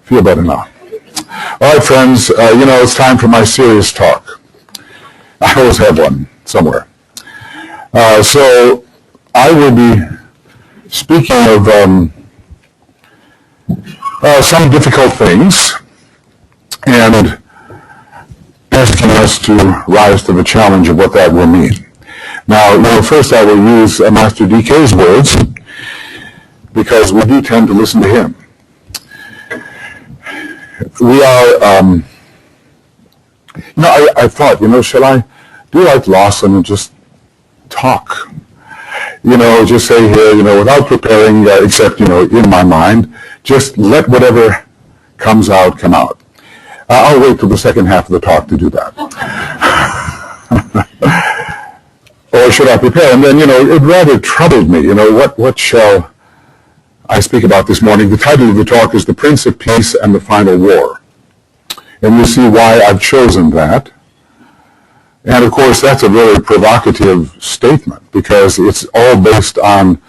Feel better now. All right, friends, it's time for my serious talk. I always have one somewhere. So I will be speaking of some difficult things and asking us to rise to the challenge of what that will mean. Now, first I will use Master DK's words because we do tend to listen to him. We are, I thought, shall I do like Lawson and just talk? Just say here, without preparing, except, in my mind, just let whatever comes out, come out. I'll wait till the second half of the talk to do that. Or should I prepare? And then, it rather troubled me, what shall I speak about this morning? The title of the talk is The Prince of Peace and the Final War. And you see why I've chosen that. And of course, that's a very provocative statement because it's all based on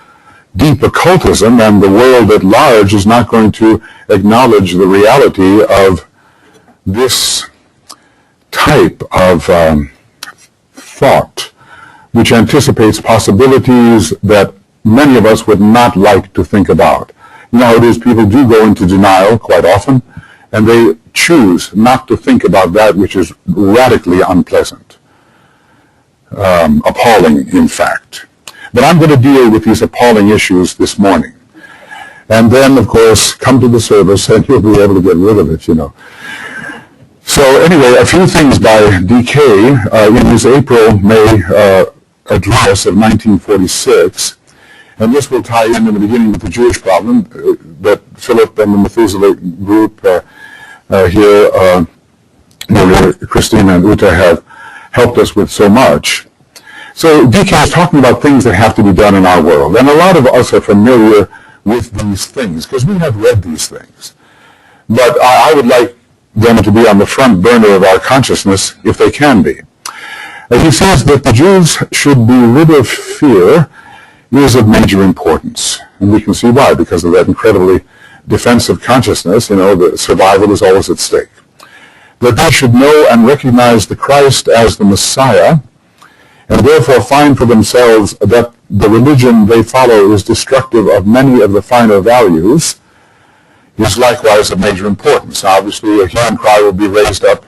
deep occultism, and the world at large is not going to acknowledge the reality of this type of thought, which anticipates possibilities that many of us would not like to think about. It is people do go into denial quite often, and they choose not to think about that which is radically unpleasant. Appalling, in fact. But I'm going to deal with these appalling issues this morning. And then, of course, come to the service and you'll be able to get rid of it, So anyway, a few things by DK in his April-May address of 1946. And this will tie in the beginning with the Jewish problem that Philip and the Methuselah group here, Christina and Uta have helped us with so much. So DK is talking about things that have to be done in our world. And a lot of us are familiar with these things because we have read these things. But I would like them to be on the front burner of our consciousness if they can be. He says that the Jews should be rid of fear is of major importance. And we can see why, because of that incredibly defensive consciousness, the survival is always at stake. That they should know and recognize the Christ as the Messiah, and therefore find for themselves that the religion they follow is destructive of many of the finer values, is likewise of major importance. Obviously, a hue and cry will be raised up.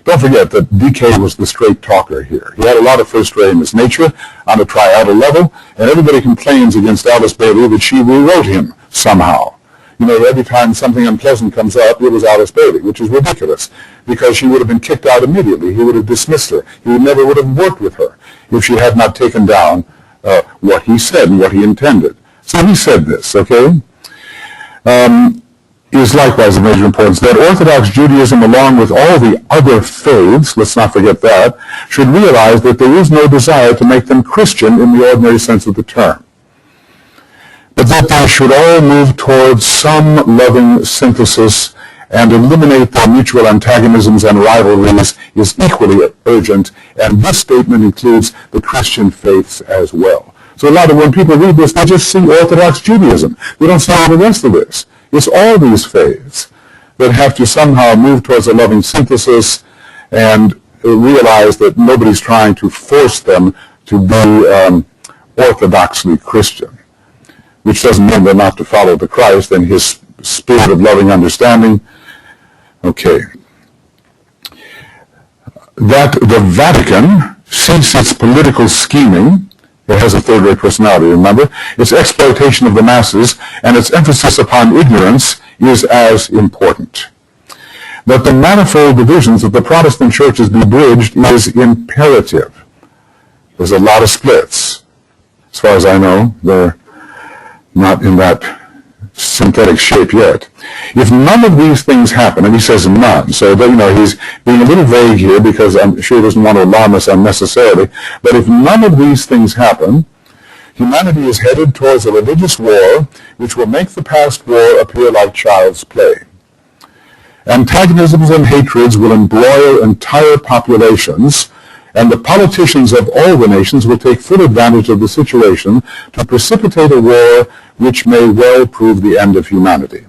Don't forget that DK was the straight talker here. He had a lot of first rate in his nature on a triadal level, and everybody complains against Alice Bailey that she rewrote him somehow. Every time something unpleasant comes up, it was Alice Bailey, which is ridiculous, because she would have been kicked out immediately. He would have dismissed her. He never would have worked with her if she had not taken down what he said and what he intended. So he said this, okay? Is likewise of major importance, that Orthodox Judaism, along with all the other faiths, let's not forget that, should realize that there is no desire to make them Christian in the ordinary sense of the term, but that they should all move towards some loving synthesis and eliminate their mutual antagonisms and rivalries is equally urgent, and this statement includes the Christian faiths as well. So when people read this, they just see Orthodox Judaism. They don't see all the rest of this. It's all these faiths that have to somehow move towards a loving synthesis and realize that nobody's trying to force them to be orthodoxly Christian, which doesn't mean they're not to follow the Christ and his spirit of loving understanding. Okay. That the Vatican cease its political scheming. It has a third-rate personality, remember? Its exploitation of the masses and its emphasis upon ignorance is as important. That the manifold divisions of the Protestant churches be bridged is imperative. There's a lot of splits. As far as I know, they're not in that synthetic shape yet. If none of these things happen, and he says none, so that, he's being a little vague here because I'm sure he doesn't want to alarm us unnecessarily, but if none of these things happen, humanity is headed towards a religious war which will make the past war appear like child's play. Antagonisms and hatreds will embroil entire populations, and the politicians of all the nations will take full advantage of the situation to precipitate a war which may well prove the end of humanity.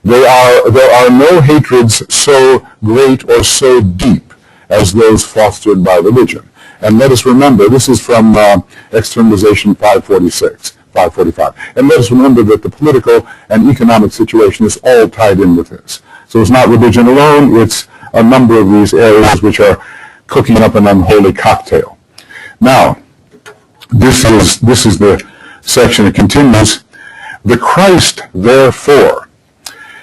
There are no hatreds so great or so deep as those fostered by religion. And let us remember, this is from Externalization 545. And let us remember that the political and economic situation is all tied in with this. So it's not religion alone, it's a number of these areas which are cooking up an unholy cocktail. Now, this is the section that continues. The Christ, therefore,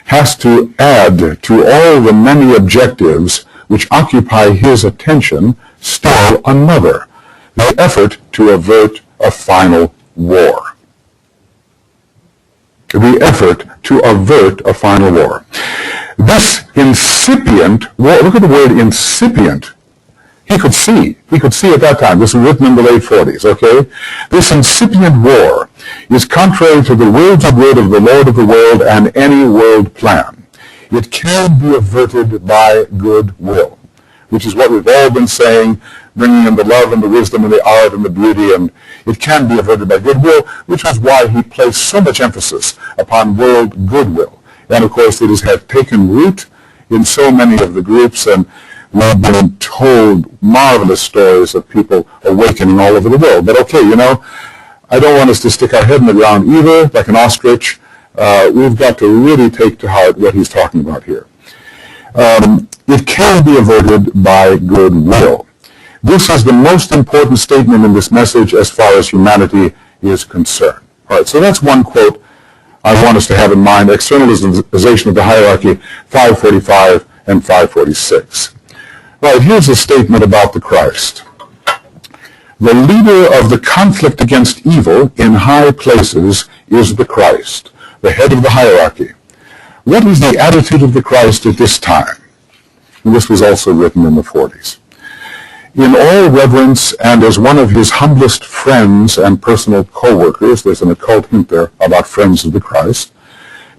has to add to all the many objectives which occupy his attention still another, the effort to avert a final war. The effort to avert a final war. This incipient war, look at the word incipient. He could see at that time. This was written in the late 40s, okay? This incipient war is contrary to the words of word of the Lord of the world and any world plan. It can be averted by goodwill, which is what we've all been saying, bringing in the love and the wisdom and the art and the beauty, and it can be averted by goodwill, which is why he placed so much emphasis upon world goodwill. And of course, it has taken root in so many of the groups, and we've been told marvelous stories of people awakening all over the world. But okay, I don't want us to stick our head in the ground either, like an ostrich. We've got to really take to heart what he's talking about here. It can be averted by goodwill. This is the most important statement in this message as far as humanity is concerned. All right, so that's one quote I want us to have in mind, Externalization of the Hierarchy, 545 and 546. Right, here's a statement about the Christ. The leader of the conflict against evil in high places is the Christ, the head of the hierarchy. What is the attitude of the Christ at this time? And this was also written in the 40s. In all reverence and as one of his humblest friends and personal co-workers, there's an occult hint there about friends of the Christ,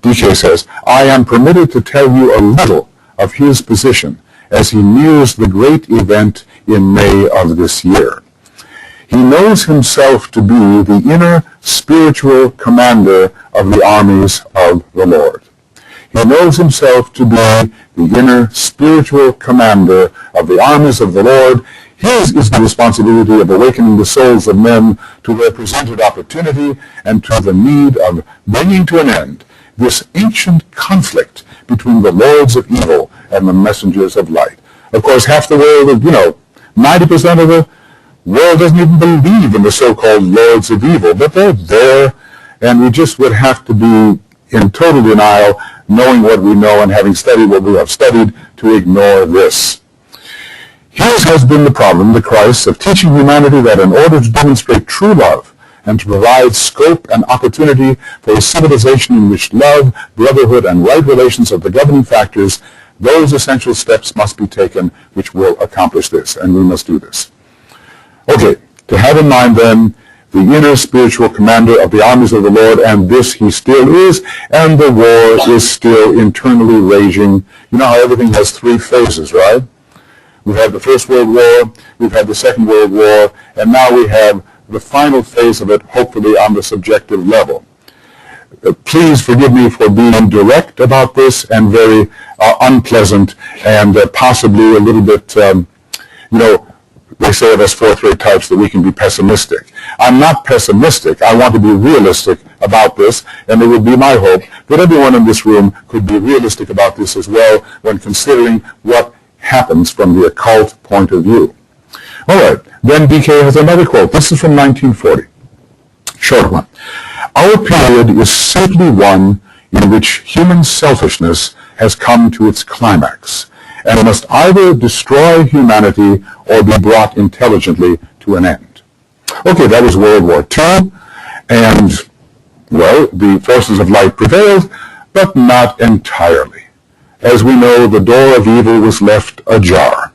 DK says, I am permitted to tell you a little of his position as he nears the great event in May of this year. He knows himself to be the inner spiritual commander of the armies of the Lord. He knows himself to be the inner spiritual commander of the armies of the Lord. His is the responsibility of awakening the souls of men to their presented opportunity and to the need of bringing to an end this ancient conflict between the lords of evil and the messengers of light. Of course, half the world, 90% of the world doesn't even believe in the so-called lords of evil, but they're there, and we just would have to be in total denial, knowing what we know and having studied what we have studied, to ignore this. His has been the problem, the Christ, of teaching humanity that in order to demonstrate true love and to provide scope and opportunity for a civilization in which love, brotherhood, and right relations are the governing factors, those essential steps must be taken which will accomplish this, and we must do this. Okay, to have in mind then, the inner spiritual commander of the armies of the Lord, and this he still is, and the war is still internally raging. You know how everything has three phases, right? We've had the First World War, we've had the Second World War, and now we have the final phase of it, hopefully on the subjective level. Please forgive me for being direct about this and very unpleasant and possibly a little bit, they say of us fourth-rate types that we can be pessimistic. I'm not pessimistic. I want to be realistic about this, and it would be my hope that everyone in this room could be realistic about this as well when considering what happens from the occult point of view. All right, then DK has another quote. This is from 1940. Short one. Our period is simply one in which human selfishness has come to its climax, and must either destroy humanity or be brought intelligently to an end. Okay, that was World War II, and, well, the forces of light prevailed, but not entirely. As we know, the door of evil was left ajar.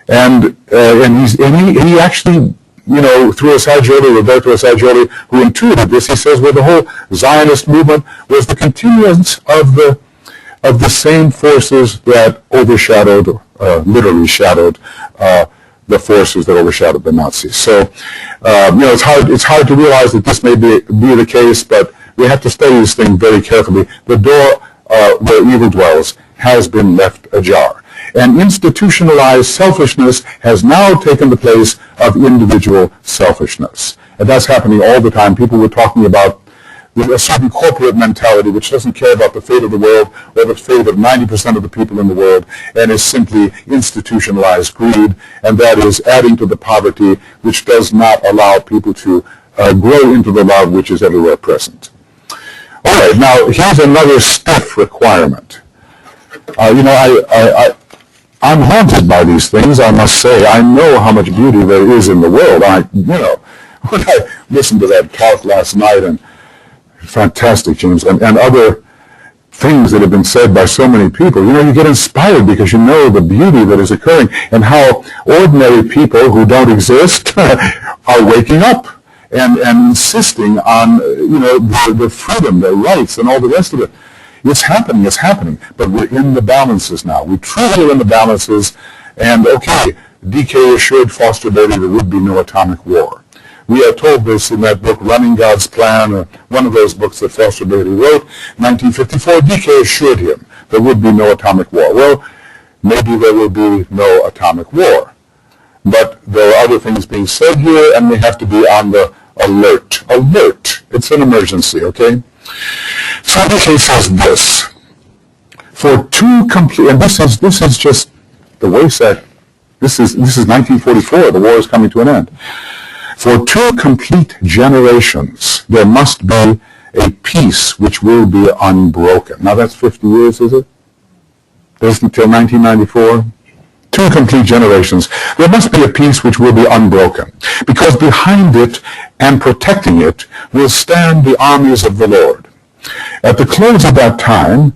And he actually, through Roberto Assagioli, who intuited this, he says, well, the whole Zionist movement was the continuance of the same forces that overshadowed, literally shadowed, the forces that overshadowed the Nazis. So, it's hard to realize that this may be the case, but we have to study this thing very carefully. The door where evil dwells has been left ajar. And institutionalized selfishness has now taken the place of individual selfishness. And that's happening all the time. People were talking about a certain corporate mentality which doesn't care about the fate of the world or the fate of 90% of the people in the world, and is simply institutionalized greed, and that is adding to the poverty which does not allow people to grow into the love which is everywhere present. All right, now here's another stiff requirement. I'm haunted by these things, I must say. I know how much beauty there is in the world. When I listened to that talk last night, and fantastic, James, and other things that have been said by so many people, you get inspired because you know the beauty that is occurring and how ordinary people who don't exist are waking up and insisting on, the freedom, their rights, and all the rest of it. It's happening, but we're in the balances now. We truly are in the balances, and okay, DK assured Foster Bailey there would be no atomic war. We are told this in that book, Running God's Plan, or one of those books that Foster Bailey wrote, 1954. DK assured him there would be no atomic war. Well, maybe there will be no atomic war, but there are other things being said here, and we have to be on the alert. Alert. It's an emergency, okay? So DK says this: for two complete, and this is just the wayside. This is 1944. The war is coming to an end. For two complete generations, there must be a peace which will be unbroken. Now that's 50 years, is it? There's until 1994. Two complete generations. There must be a peace which will be unbroken, because behind it and protecting it will stand the armies of the Lord. At the close of that time,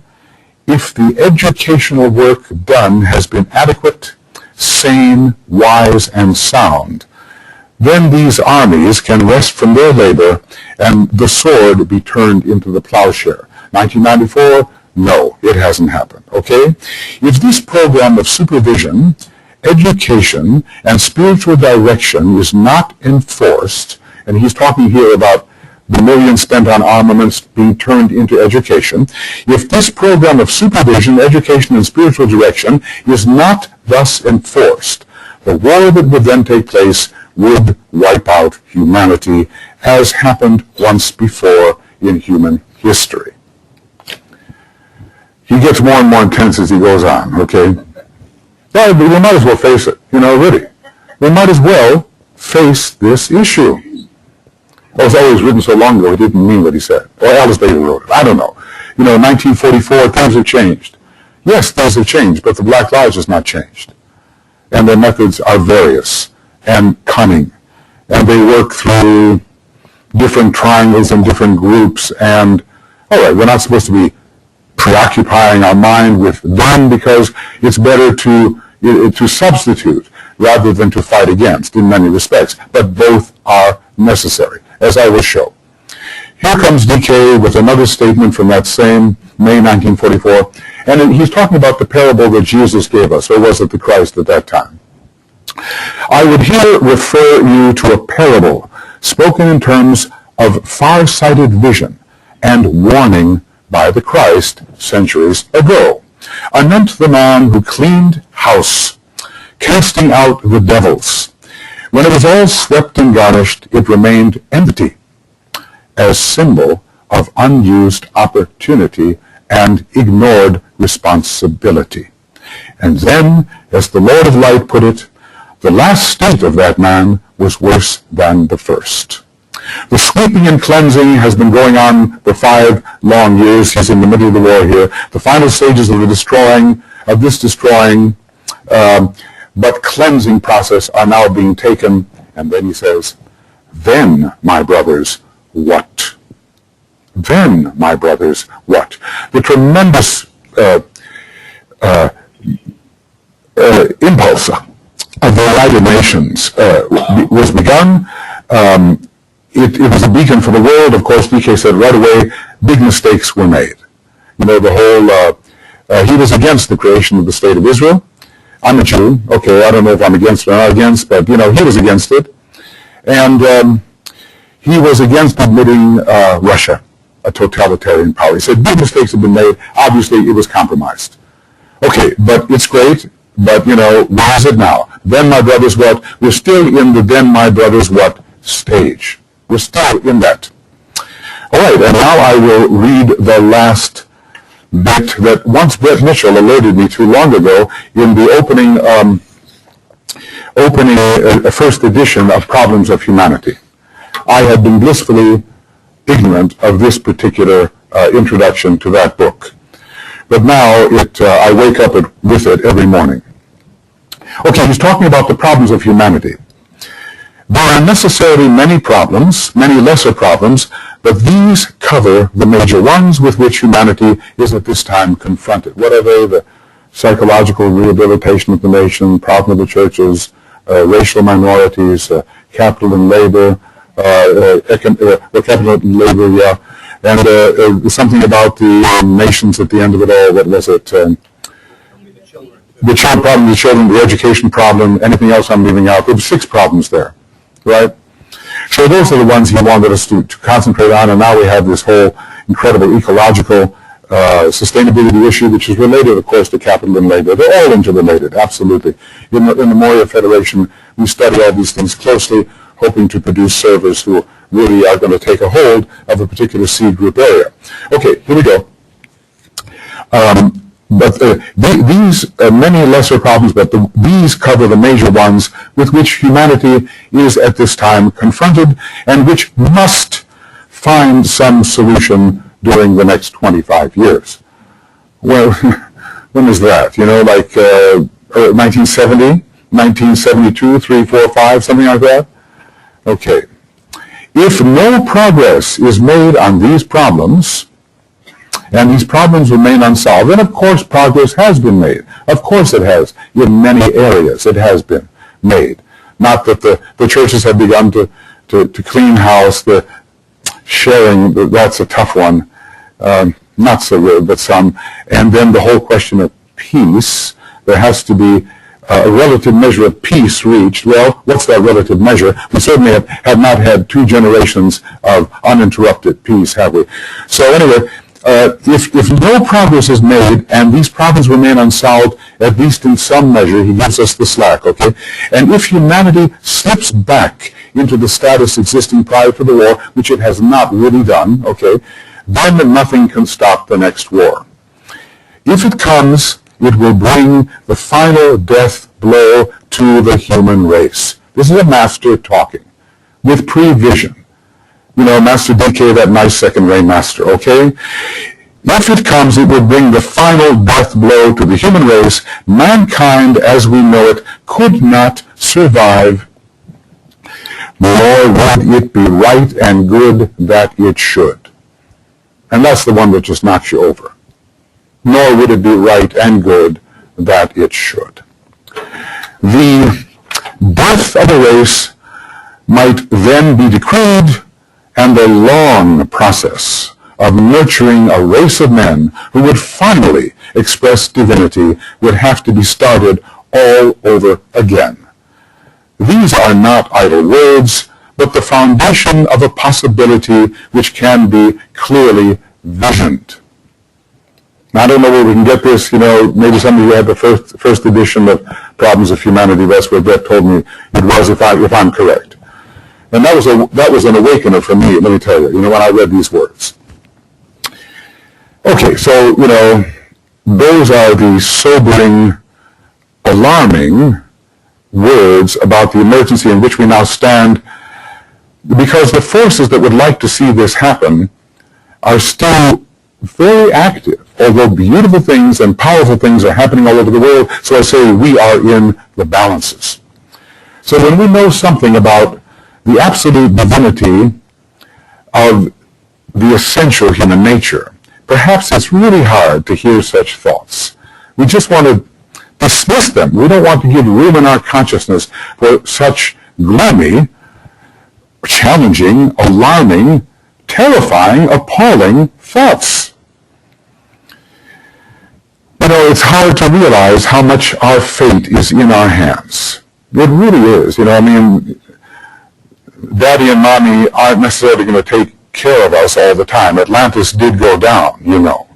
if the educational work done has been adequate, sane, wise, and sound, then these armies can rest from their labor and the sword be turned into the plowshare. 1994, no, it hasn't happened, okay? If this program of supervision, education, and spiritual direction is not enforced, and he's talking here about the millions spent on armaments being turned into education, if this program of supervision, education, and spiritual direction is not thus enforced, the war that would then take place would wipe out humanity, as happened once before in human history. He gets more and more intense as he goes on, okay? Yeah, but we might as well face it, really. We might as well face this issue. It was always written so long ago, he didn't mean what he said. Or Alice Bailey wrote it. I don't know. 1944, things have changed. Yes, things have changed, but the Black Lives has not changed. And their methods are various and cunning. And they work through different triangles and different groups. And, all right, we're not supposed to be preoccupying our mind with them, because it's better to substitute rather than to fight against in many respects. But both are necessary, as I will show. Here comes DK with another statement from that same May 1944, and he's talking about the parable that Jesus gave us, or was it the Christ at that time? I would here refer you to a parable spoken in terms of far-sighted vision and warning by the Christ centuries ago, anent the man who cleaned house, casting out the devils. When it was all swept and garnished, it remained empty, as symbol of unused opportunity and ignored responsibility. And then, as the Lord of Light put it, the last state of that man was worse than the first. The sweeping and cleansing has been going on for 5 long years. He's in the middle of the war here. The final stages of this destroying, but cleansing process are now being taken. And then he says, then, my brothers, what? Then, my brothers, what? The tremendous impulse of the United Nations was begun. It was a beacon for the world. Of course, DK said right away, big mistakes were made. He was against the creation of the State of Israel. I'm a Jew. Okay, I don't know if I'm against it or not against, but, he was against it. And he was against admitting Russia a totalitarian power. He said big mistakes have been made. Obviously, it was compromised. Okay, but it's great. But, where is it now? Then, my brothers, what? We're still in the then, my brothers, what stage? We're still in that. All right, and now I will read the last bit that once Brett Mitchell alerted me to long ago in the opening first edition of Problems of Humanity. I had been blissfully ignorant of this particular introduction to that book. But now I wake up with it every morning. Okay, he's talking about the problems of humanity. There are necessarily many problems, many lesser problems, but these cover the major ones with which humanity is at this time confronted. What are they? The psychological rehabilitation of the nation, problem of the churches, racial minorities, capital and labor, capital and labor, yeah, and something about the nations at the end of it all. What was it? The child problem, the children, the education problem, anything else I'm leaving out. There were 6 problems there, right? So those are the ones he wanted us to concentrate on, and now we have this whole incredible ecological sustainability issue, which is related, of course, to capital and labor. They're all interrelated, absolutely. In the Moria Federation, we study all these things closely, hoping to produce servers who really are going to take a hold of a particular seed group area. Okay, here we go. But these many lesser problems, but these cover the major ones with which humanity is at this time confronted and which must find some solution during the next 25 years. Well, when is that? Like 1970, 1972, 3, 4, 5, something like that? Okay. If no progress is made on these problems, and these problems remain unsolved, then of course progress has been made. Of course it has. In many areas it has been made. Not that the churches have begun to clean house, the sharing, that's a tough one. Not so good, but some. And then the whole question of peace. There has to be a relative measure of peace reached. Well, what's that relative measure? We certainly have not had 2 generations of uninterrupted peace, have we? So anyway, if no progress is made and these problems remain unsolved, at least in some measure, he gives us the slack, okay? And if humanity slips back into the status existing prior to the war, which it has not really done, okay, then nothing can stop the next war. If it comes, it will bring the final death blow to the human race. This is a master talking with prevision. Master DK, that nice second-rate master, okay? If it comes, it will bring the final death blow to the human race. Mankind, as we know it, could not survive, nor would it be right and good that it should. And that's the one that just knocks you over. Nor would it be right and good that it should. The death of a race might then be decreed, and the long process of nurturing a race of men who would finally express divinity would have to be started all over again. These are not idle words, but the foundation of a possibility which can be clearly visioned. Now, I don't know where we can get this. Maybe some of you had the first edition of Problems of Humanity. That's where Brett told me it was, if I'm correct. And that was an awakener for me, let me tell you, when I read these words. Okay, so, those are the sobering, alarming words about the emergency in which we now stand, because the forces that would like to see this happen are still very active, although beautiful things and powerful things are happening all over the world. So I say we are in the balances. So when we know something about the absolute divinity of the essential human nature, perhaps it's really hard to hear such thoughts. We just want to dismiss them. We don't want to give room in our consciousness for such gloomy, challenging, alarming, terrifying, appalling thoughts. It's hard to realize how much our fate is in our hands. It really is. Daddy and mommy aren't necessarily going to take care of us all the time. Atlantis did go down, you know.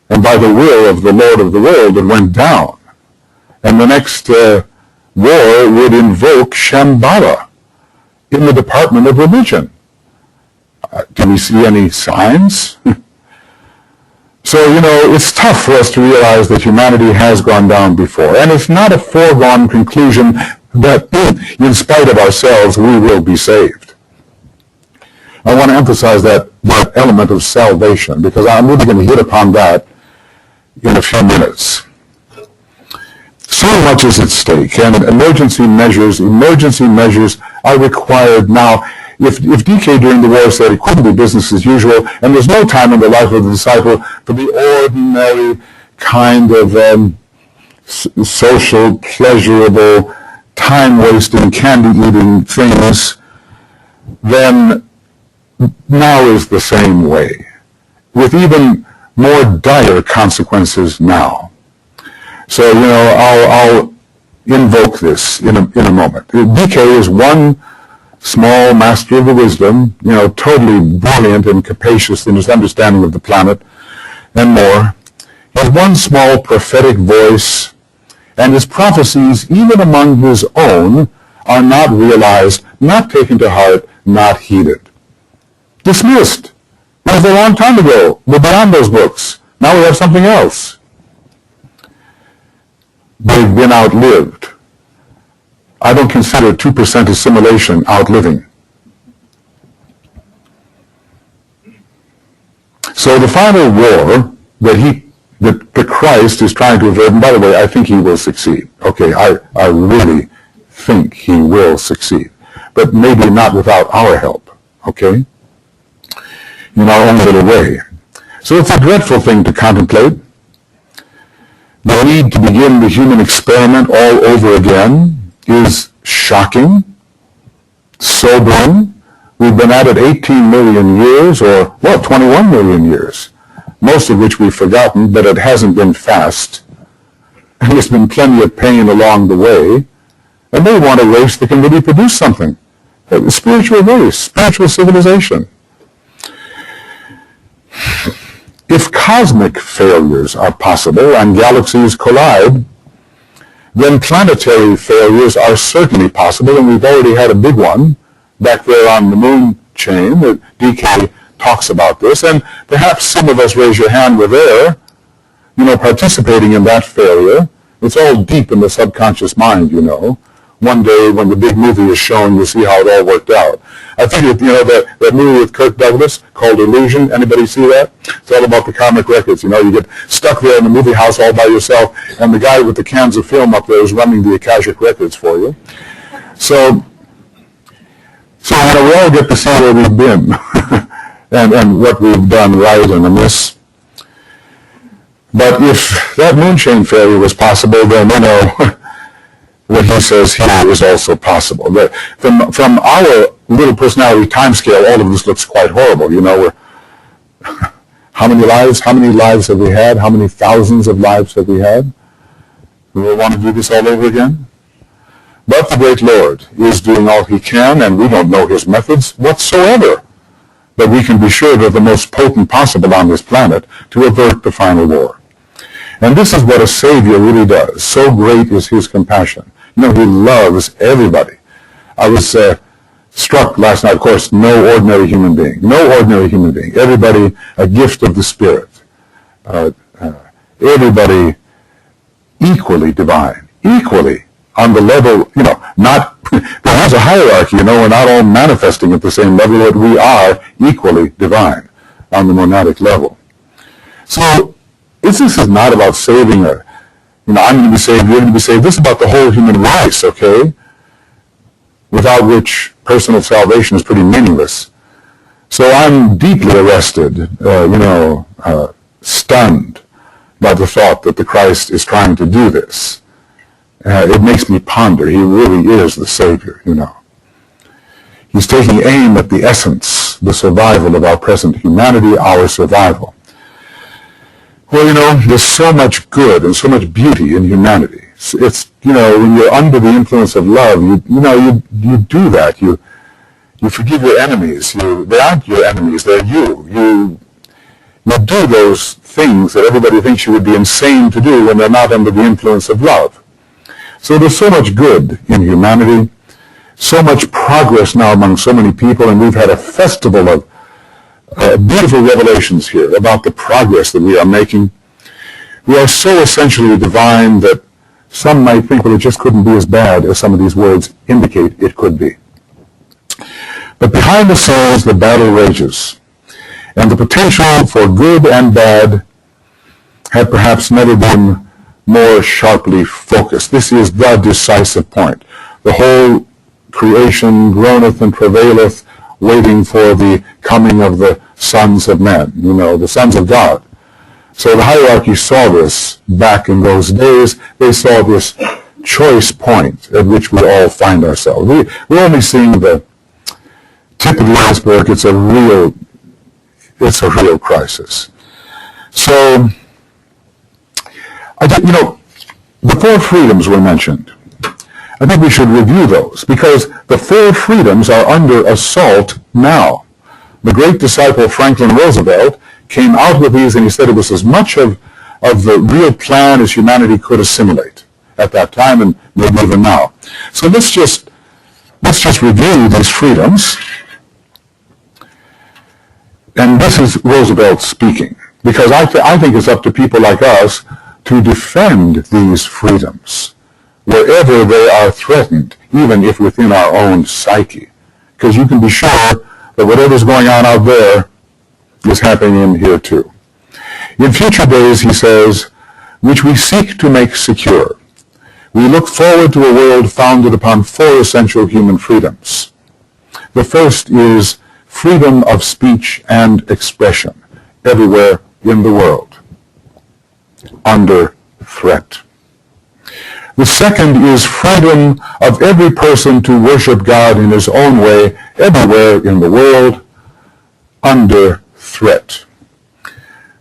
And by the will of the Lord of the world, it went down. And the next war would invoke Shambhala in the Department of Religion. Do we see any signs? So, you know, it's tough for us to realize that humanity has gone down before. And it's not a foregone conclusion that in spite of ourselves, we will be saved. I want to emphasize that element of salvation, because I'm really going to hit upon that in a few minutes. So much is at stake, and emergency measures are required now. If DK during the war said it couldn't be business as usual, and there's no time in the life of the disciple for the ordinary kind of social, pleasurable, time-wasting, candy-eating things, then now is the same way, with even more dire consequences now. So, you know, I'll invoke this in a moment. DK is one small master of the wisdom, you know, totally brilliant and capacious in his understanding of the planet and more. He has one small prophetic voice, and his prophecies, even among his own, are not realized, not taken to heart, not heeded. Dismissed. That was a long time ago. We're beyond those books. Now we have something else. They've been outlived. I don't consider 2% assimilation outliving. So the final war that the Christ is trying to avert, and by the way, I think he will succeed. Okay, I really think he will succeed. But maybe not without our help, okay? In our own little way. So it's a dreadful thing to contemplate. The need to begin the human experiment all over again is shocking, sobering. We've been at it 18 million years, or, 21 million years, most of which we've forgotten, but it hasn't been fast. And there's been plenty of pain along the way. And they want a race that can really produce something. A spiritual race, spiritual civilization. If cosmic failures are possible and galaxies collide, then planetary failures are certainly possible, and we've already had a big one back there on the moon chain. That DK talks about this, and perhaps some of us, raise your hand, were there, you know, participating in that failure. It's all deep in the subconscious mind, you know. One day when the big movie is shown, you'll see how it all worked out. I think, you know, that movie with Kirk Douglas called Illusion. Anybody see that? It's all about the karmic records. You know, you get stuck there in the movie house all by yourself, and the guy with the cans of film up there is running the Akashic records for you. So you know, we all get to see where we've been and what we've done right and amiss. But if that moonchain failure was possible, then, you know, what he says here is also possible. That from our little personality timescale, all of this looks quite horrible. You know, how many lives have we had? How many thousands of lives have we had? Do we want to do this all over again? But the great Lord is doing all he can, and we don't know his methods whatsoever. But we can be sure they're the most potent possible on this planet to avert the final war. And this is what a Savior really does. So great is his compassion. You know, he loves everybody. I was struck last night, of course, no ordinary human being. No ordinary human being. Everybody a gift of the Spirit. Everybody equally divine. Equally on the level, you know, not, there's a hierarchy, you know, we're not all manifesting at the same level, but we are equally divine on the monadic level. So, this is not about saving a, you know, I'm going to be saved, you're going to be saved. This is about the whole human race, okay? Without which personal salvation is pretty meaningless. So I'm deeply arrested, stunned by the thought that the Christ is trying to do this. It makes me ponder. He really is the Savior, you know. He's taking aim at the essence, the survival of our present humanity, our survival. Well, you know, there's so much good and so much beauty in humanity. It's, you know, when you're under the influence of love, you do that. You You forgive your enemies. They aren't your enemies. They're you. You do those things that everybody thinks you would be insane to do when they're not under the influence of love. So there's so much good in humanity, so much progress now among so many people, and we've had a festival of beautiful revelations here about the progress that we are making. We are so essentially divine that some might think, well, it just couldn't be as bad as some of these words indicate it could be. But behind the scenes, the battle rages, and the potential for good and bad had perhaps never been more sharply focused. This is the decisive point. The whole creation groaneth and travaileth, waiting for the coming of the sons of men, the sons of God. So the hierarchy saw this back in those days. They saw this choice point at which we all find ourselves. We're only seeing the tip of the iceberg. It's a real crisis. So, the four freedoms were mentioned. I think we should review those because the four freedoms are under assault now. The great disciple Franklin Roosevelt came out with these, and he said it was as much of the real plan as humanity could assimilate at that time and maybe even now. So let's just review these freedoms. And this is Roosevelt speaking, because I think it's up to people like us to defend these freedoms wherever they are threatened, even if within our own psyche. Because you can be sure that whatever's going on out there is happening in here too. In future days, he says, which we seek to make secure, we look forward to a world founded upon four essential human freedoms. The first is freedom of speech and expression everywhere in the world, under threat. The second is freedom of every person to worship God in his own way everywhere in the world, under threat.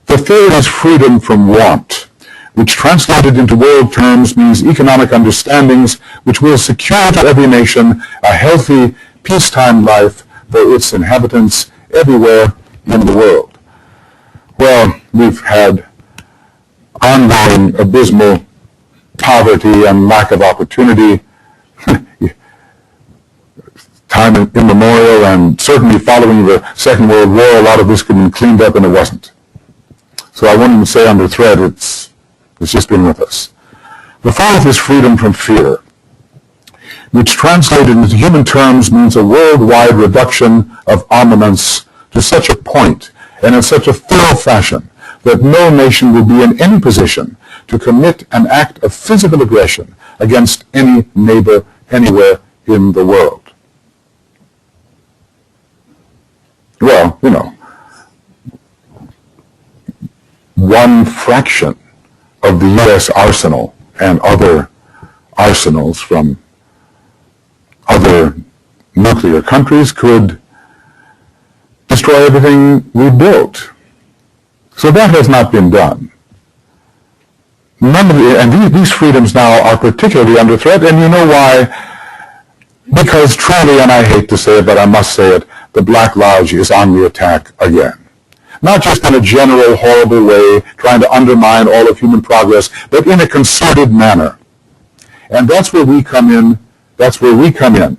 The third is freedom from want, which translated into world terms means economic understandings which will secure to every nation a healthy, peacetime life for its inhabitants everywhere in the world. Well, we've had ongoing abysmal poverty and lack of opportunity, time immemorial, and certainly following the Second World War, a lot of this could have been cleaned up, and it wasn't. So I wouldn't even say under threat, it's just been with us. The fourth is freedom from fear, which translated into human terms means a worldwide reduction of armaments to such a point and in such a thorough fashion that no nation will be in any position to commit an act of physical aggression against any neighbor anywhere in the world. Well, one fraction of the U.S. arsenal and other arsenals from other nuclear countries could destroy everything we built. So that has not been done. These freedoms now are particularly under threat, and you know why? Because truly, and I hate to say it, but I must say it, the Black Lodge is on the attack again. Not just in a general, horrible way, trying to undermine all of human progress, but in a concerted manner. And that's where we come in. That's where we come in.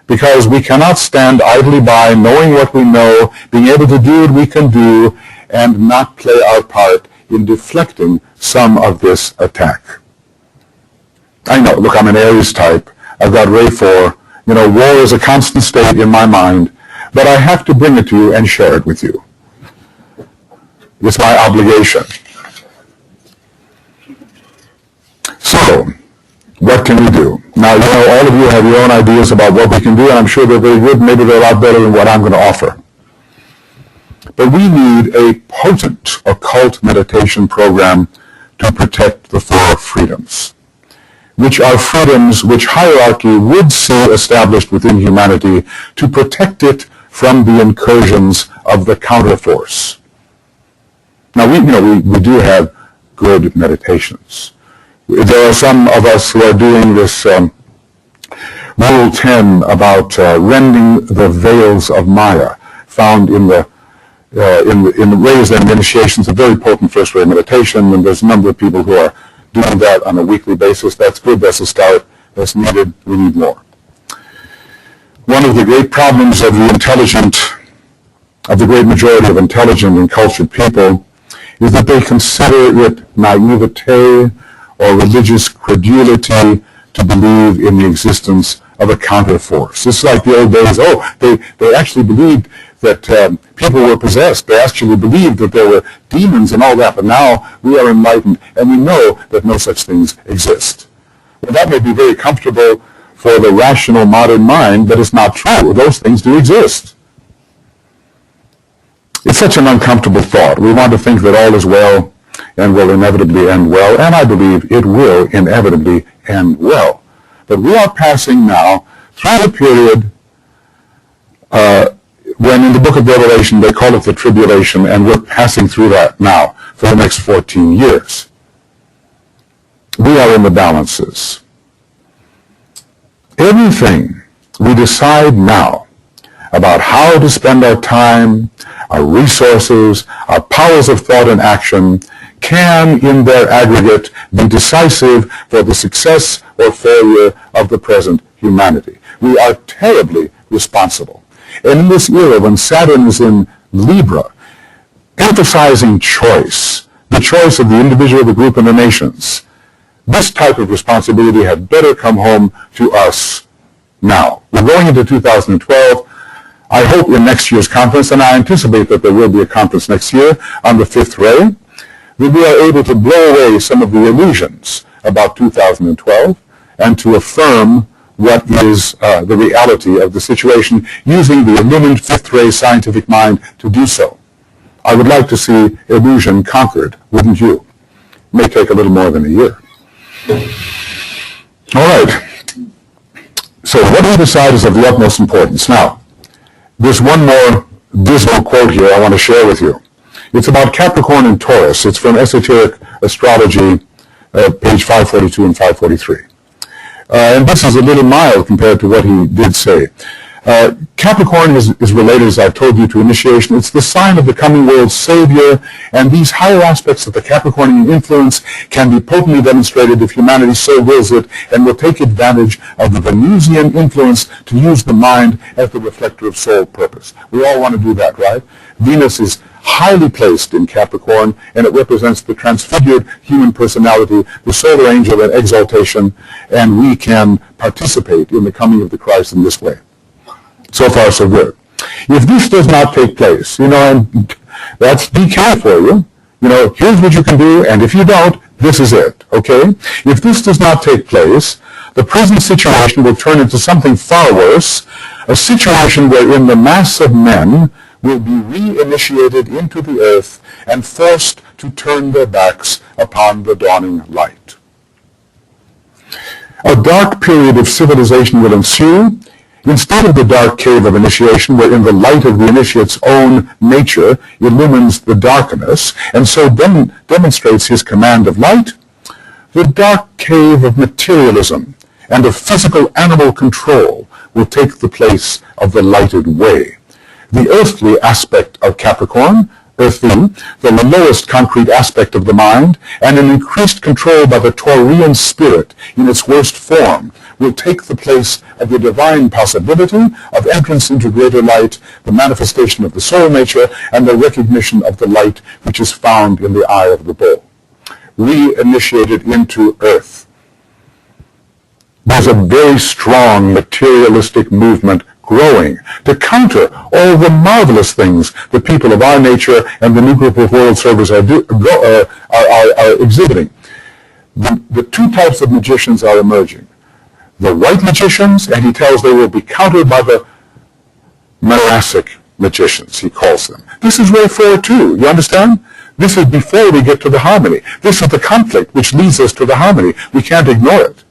Because we cannot stand idly by, knowing what we know, being able to do what we can do, and not play our part in deflecting some of this attack. I know, look, I'm an Aries type. I've got Ray 4. War is a constant state in my mind, but I have to bring it to you and share it with you. It's my obligation. So, what can we do? Now, all of you have your own ideas about what we can do, and I'm sure they're very good. Maybe they're a lot better than what I'm going to offer. But we need a potent occult meditation program to protect the four freedoms, which are freedoms which hierarchy would see established within humanity to protect it from the incursions of the counterforce. Now, we do have good meditations. There are some of us who are doing this Rule 10 about rending the veils of Maya, found in the raised and initiations, a very potent first ray meditation, and there's a number of people who are doing that on a weekly basis. That's good. That's a start. That's needed. We need more. One of the great problems of the great majority of intelligent and cultured people is that they consider it naivete or religious credulity to believe in the existence of a counterforce. It's like the old days, they actually believed that people were possessed. They actually believed that there were demons and all that, but now we are enlightened and we know that no such things exist. Well, that may be very comfortable for the rational modern mind, but it's not true. Those things do exist. It's such an uncomfortable thought. We want to think that all is well and will inevitably end well, and I believe it will inevitably end well. But we are passing now through the period when in the book of Revelation they call it the tribulation, and we're passing through that now for the next 14 years. We are in the balances. Everything we decide now about how to spend our time, our resources, our powers of thought and action can, in their aggregate, be decisive for the success or failure of the present humanity. We are terribly responsible. And in this era when Saturn is in Libra, emphasizing choice, the choice of the individual, the group, and the nations, this type of responsibility had better come home to us now. We're going into 2012. I hope in next year's conference, and I anticipate that there will be a conference next year on the fifth ray, that we are able to blow away some of the illusions about 2012 and to affirm what is the reality of the situation using the illumined fifth ray scientific mind to do so. I would like to see illusion conquered, wouldn't you? It may take a little more than a year. All right. So what we decide is of the utmost importance. Now, there's one more dismal quote here I want to share with you. It's about Capricorn and Taurus. It's from Esoteric Astrology, page 542 and 543. And this is a little mild compared to what he did say. Capricorn is related, as I've told you, to initiation. It's the sign of the coming world's savior, and these higher aspects of the Capricornian influence can be potently demonstrated if humanity so wills it and will take advantage of the Venusian influence to use the mind as the reflector of soul purpose. We all want to do that, right? Venus is highly placed in Capricorn, and it represents the transfigured human personality, the solar angel and exaltation, and we can participate in the coming of the Christ in this way. So far, so good. If this does not take place, and that's DK for you, here's what you can do, and if you don't, this is it, okay? If this does not take place, the present situation will turn into something far worse, a situation wherein the mass of men will be reinitiated into the earth and forced to turn their backs upon the dawning light. A dark period of civilization will ensue. Instead of the dark cave of initiation, wherein the light of the initiate's own nature illumines the darkness, and so demonstrates his command of light, the dark cave of materialism and of physical animal control will take the place of the lighted way. The earthly aspect of Capricorn, earthly, the lowest concrete aspect of the mind, and an increased control by the Taurian spirit in its worst form, will take the place of the divine possibility of entrance into greater light, the manifestation of the soul nature, and the recognition of the light which is found in the eye of the bull. Reinitiated into earth. There's a very strong materialistic movement growing to counter all the marvelous things the people of our nature and the new group of world servers are exhibiting. The two types of magicians are emerging. The white magicians, and he tells they will be countered by the monastic magicians, he calls them. This is way forward too, you understand? This is before we get to the harmony. This is the conflict which leads us to the harmony. We can't ignore it.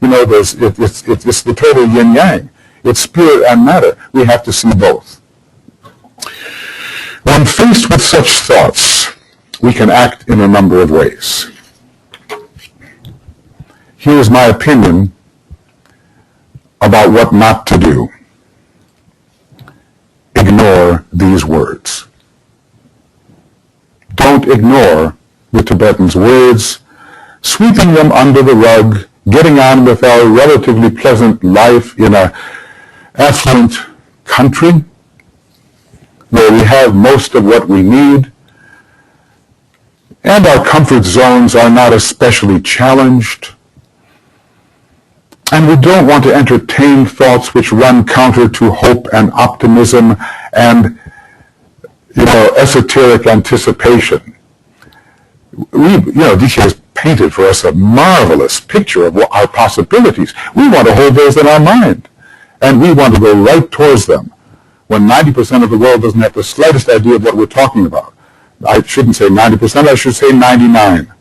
It's the total yin-yang. It's spirit and matter. We have to see both. When faced with such thoughts, we can act in a number of ways. Here's my opinion about what not to do, ignore these words. Don't ignore the Tibetan's words, sweeping them under the rug, getting on with our relatively pleasant life in an affluent country where we have most of what we need, and our comfort zones are not especially challenged. And we don't want to entertain thoughts which run counter to hope and optimism and, esoteric anticipation. DK has painted for us a marvelous picture of our possibilities. We want to hold those in our mind, and we want to go right towards them when 90% of the world doesn't have the slightest idea of what we're talking about. I shouldn't say 90%, I should say 99.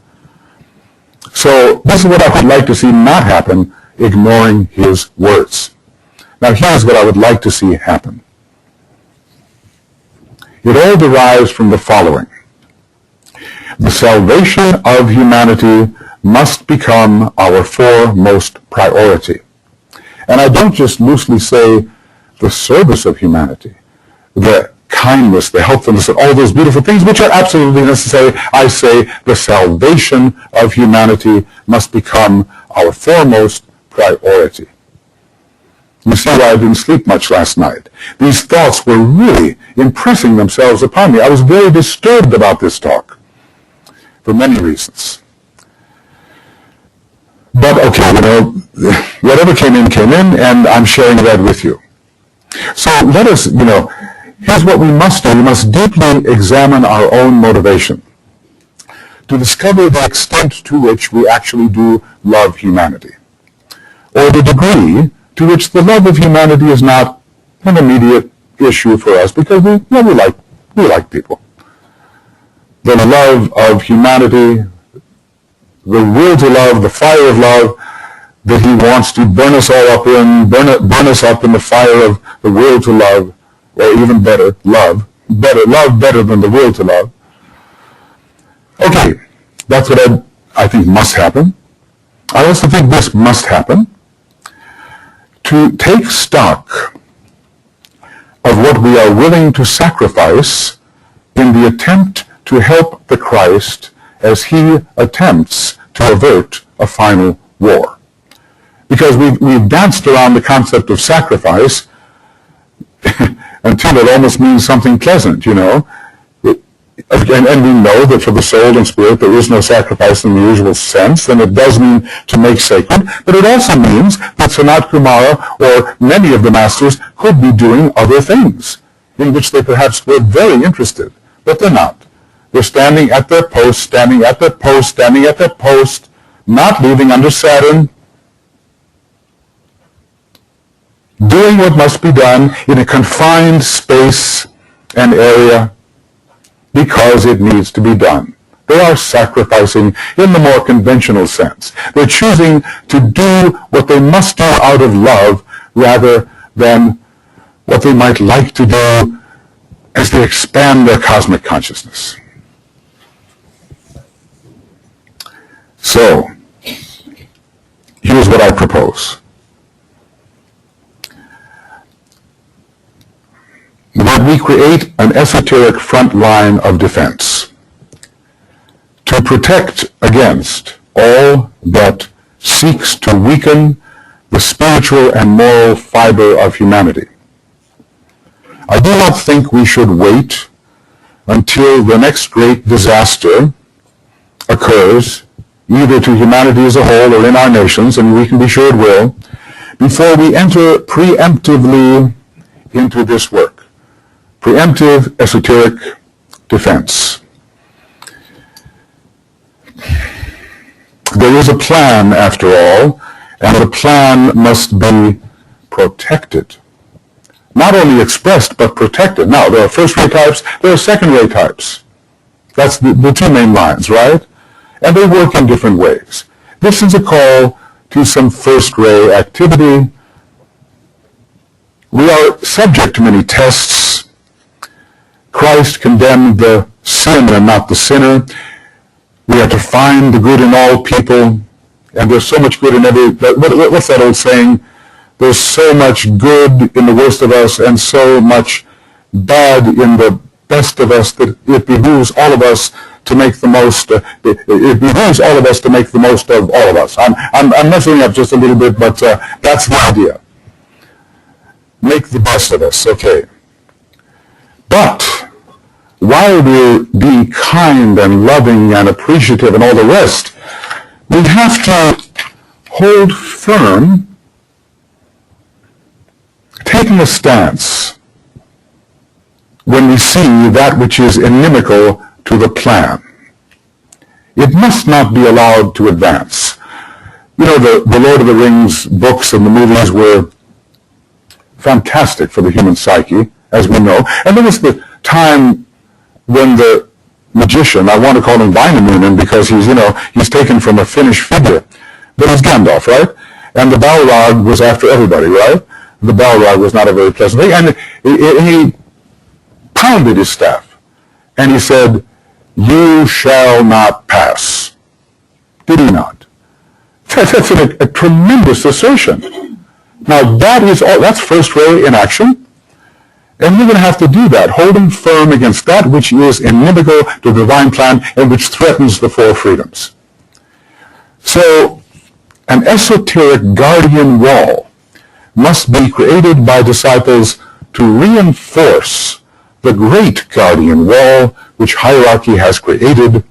So this is what I would like to see not happen, ignoring his words. Now here's what I would like to see happen. It all derives from the following. The salvation of humanity must become our foremost priority. And I don't just loosely say the service of humanity, the kindness, the helpfulness, and all those beautiful things which are absolutely necessary. I say the salvation of humanity must become our foremost priority. You see why I didn't sleep much last night. These thoughts were really impressing themselves upon me. I was very disturbed about this talk for many reasons. But okay, whatever came in, and I'm sharing that with you. So let us, here's what we must do. We must deeply examine our own motivation to discover the extent to which we actually do love humanity, or the degree to which the love of humanity is not an immediate issue for us because we like people. The love of humanity, the will to love, the fire of love that he wants to burn us all up in, burn us up in the fire of the will to love, or even better, love better than the will to love. Okay, that's what I think must happen. I also think this must happen. To take stock of what we are willing to sacrifice in the attempt to help the Christ as he attempts to avert a final war. Because we've danced around the concept of sacrifice until it almost means something pleasant, And we know that for the soul and spirit there is no sacrifice in the usual sense, and it does mean to make sacred, but it also means that Sanat Kumara or many of the masters could be doing other things in which they perhaps were very interested, but they're not. They're standing at their post, not leaving under Saturn, doing what must be done in a confined space and area because it needs to be done. They are sacrificing in the more conventional sense. They're choosing to do what they must do out of love rather than what they might like to do as they expand their cosmic consciousness. So, here's what I propose. That we create an esoteric front line of defense to protect against all that seeks to weaken the spiritual and moral fiber of humanity. I do not think we should wait until the next great disaster occurs, either to humanity as a whole or in our nations, and we can be sure it will, before we enter preemptively into this work. Preemptive esoteric defense. There is a plan, after all, and the plan must be protected. Not only expressed, but protected. Now, there are first-rate types, there are second-rate types. That's the two main lines, right? And they work in different ways. This is a call to some first-rate activity. We are subject to many tests. Christ condemned the sin and not the sinner. We have to find the good in all people, and there's so much good in every... What's that old saying? there's so much good in the worst of us and so much bad in the best of us that it behooves all of us to make the most. It behooves all of us to make the most of all of us. I'm messing up just a little bit, but that's the idea. Make the best of us, okay. But while we're being kind and loving and appreciative and all the rest, we have to hold firm, taking a stance when we see that which is inimical to the plan. It must not be allowed to advance. You know, the Lord of the Rings books and the movies were fantastic for the human psyche, as we know. And there was the time when the magician, I want to call him Vainamoinen because he's taken from a Finnish figure, but it's Gandalf, right? And the Balrog was after everybody, right? The Balrog was not a very pleasant thing. And he pounded his staff, and he said, "You shall not pass." Did he not? That's a tremendous assertion. Now that's first ray in action. And we're going to have to do that, holding firm against that which is inimical to the divine plan and which threatens the four freedoms. So, an esoteric guardian wall must be created by disciples to reinforce the great guardian wall which hierarchy has created,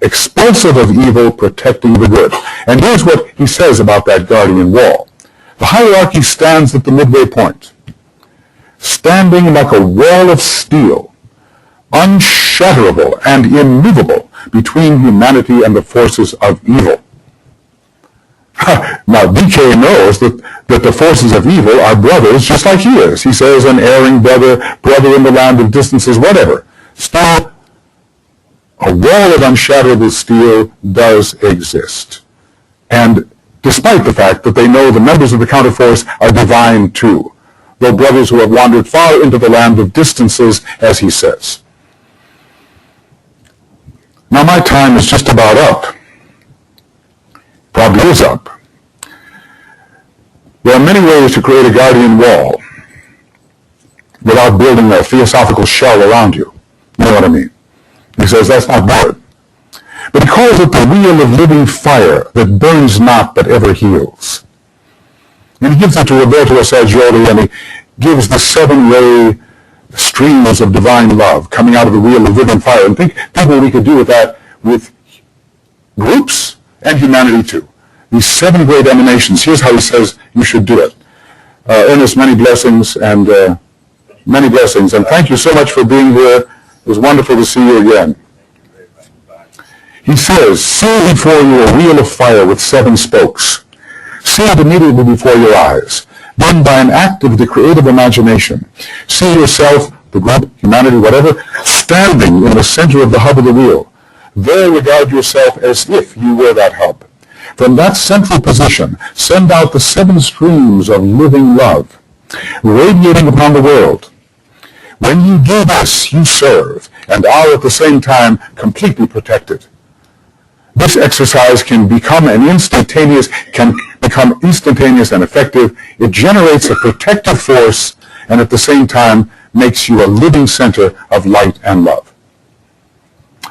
expulsive of evil, protecting the good. And here's what he says about that guardian wall. The hierarchy stands at the midway point, standing like a wall of steel, unshatterable and immovable between humanity and the forces of evil. Now, DK knows that the forces of evil are brothers just like he is. He says an erring brother in the land of distances, whatever. Still, a wall of unshatterable steel does exist. And despite the fact that they know the members of the counterforce are divine too, though brothers who have wandered far into the land of distances, as he says. Now my time is just about up. Probably is up. There are many ways to create a guardian wall without building a theosophical shell around you. You know what I mean? He says that's not good. But he calls it the wheel of living fire that burns not but ever heals. And he gives it to Roberto Assagioli, and he gives the 7-ray streams of divine love coming out of the wheel of living fire. And think what we could do with that with groups and humanity too. These 7 great emanations. Here's how he says you should do it. Ernest, many blessings, and thank you so much for being here. It was wonderful to see you again. He says, see before you a wheel of fire with 7 spokes. See it immediately before your eyes. Then by an act of the creative imagination, see yourself, the group, humanity, whatever, standing in the center of the hub of the wheel. There regard yourself as if you were that hub. From that central position, send out the 7 streams of living love, radiating upon the world. When you do this, you serve, and are at the same time completely protected. This exercise can become instantaneous and effective. It generates a protective force, and at the same time makes you a living center of light and love.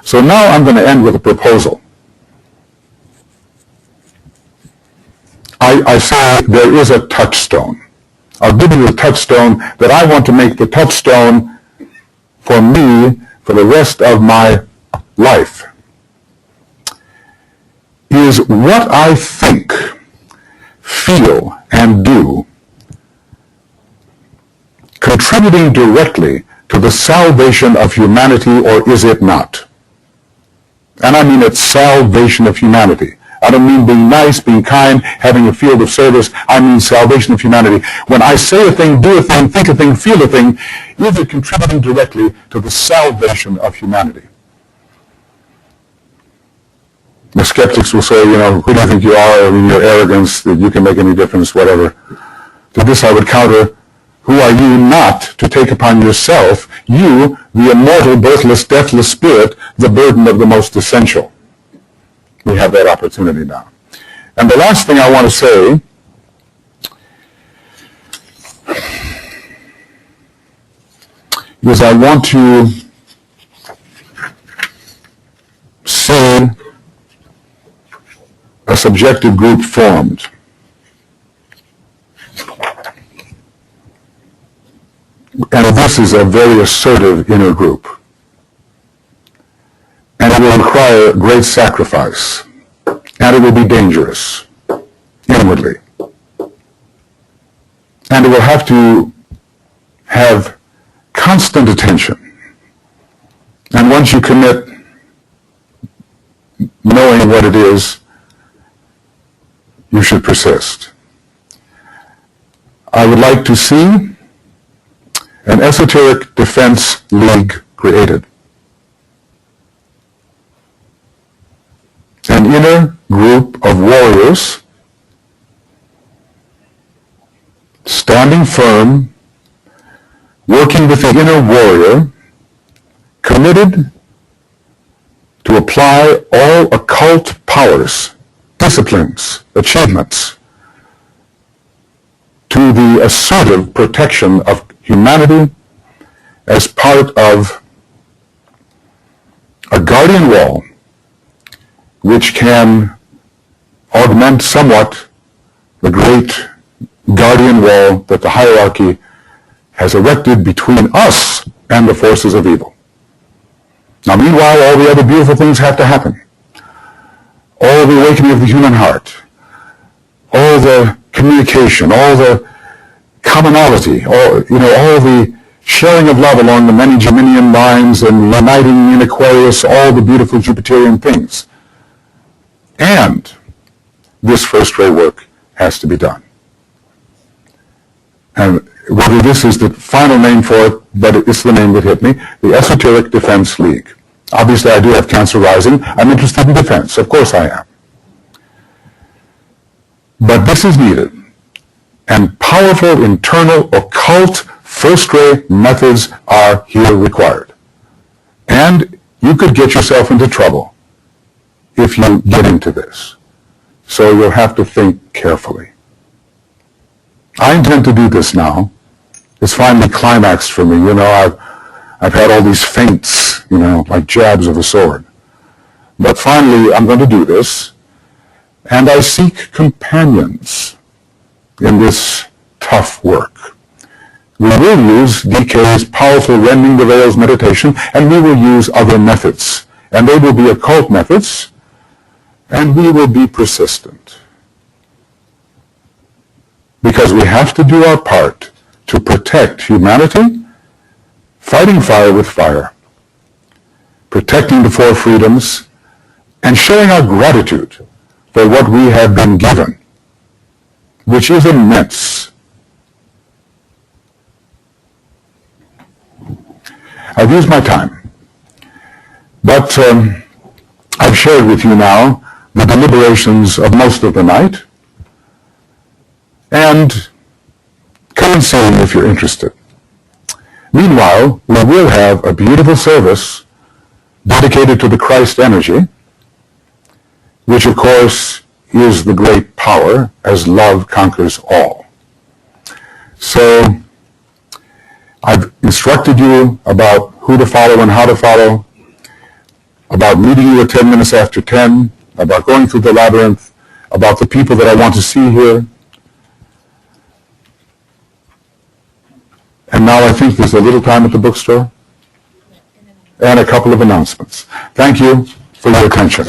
So now I'm going to end with a proposal. I say there is a touchstone. I'll give you a touchstone that I want to make the touchstone for me for the rest of my life. Is what I think, feel, and do contributing directly to the salvation of humanity, or is it not? And I mean it's salvation of humanity. I don't mean being nice, being kind, having a field of service. I mean salvation of humanity. When I say a thing, do a thing, think a thing, feel a thing, is it contributing directly to the salvation of humanity? The skeptics will say, who do you think you are? I mean, your arrogance, that you can make any difference, whatever. To this I would counter, who are you not to take upon yourself, you, the immortal, birthless, deathless spirit, the burden of the most essential? We have that opportunity now. And the last thing I want to say is I want to see a subjective group formed. And this is a very assertive inner group. And it will require great sacrifice. And it will be dangerous, inwardly. And it will have to have constant attention. And once you commit, knowing what it is, you should persist. I would like to see an esoteric defense league created. An inner group of warriors standing firm, working with the inner warrior, committed to apply all occult powers, disciplines, achievements to the assertive protection of humanity as part of a guardian wall which can augment somewhat the great guardian wall that the hierarchy has erected between us and the forces of evil. Now, meanwhile, all the other beautiful things have to happen. All the awakening of the human heart, all the communication, all the commonality, all the sharing of love along the many Geminian lines and uniting in Aquarius all the beautiful Jupiterian things. And this first-ray work has to be done. And whether this is the final name for it, but it's the name that hit me, the Esoteric Defense League. Obviously, I do have Cancer rising. I'm interested in defense. Of course I am. But this is needed. And powerful, internal, occult, first-ray methods are here required. And you could get yourself into trouble if you get into this. So you'll have to think carefully. I intend to do this now. It's finally climaxed for me. I've had all these feints, like jabs of a sword. But finally, I'm going to do this. And I seek companions in this tough work. We will use DK's powerful rending the veils meditation, and we will use other methods. And they will be occult methods, and we will be persistent. Because we have to do our part to protect humanity, fighting fire with fire, protecting the four freedoms, and showing our gratitude for what we have been given, which is immense. I've used my time, but I've shared with you now the deliberations of most of the night, and come and see me if you're interested. Meanwhile, we will have a beautiful service dedicated to the Christ energy, which of course is the great power as love conquers all. So I've instructed you about who to follow and how to follow, about meeting you at 10 minutes after 10, about going through the labyrinth, about the people that I want to see here. And now I think there's a little time at the bookstore and a couple of announcements. Thank you for your attention.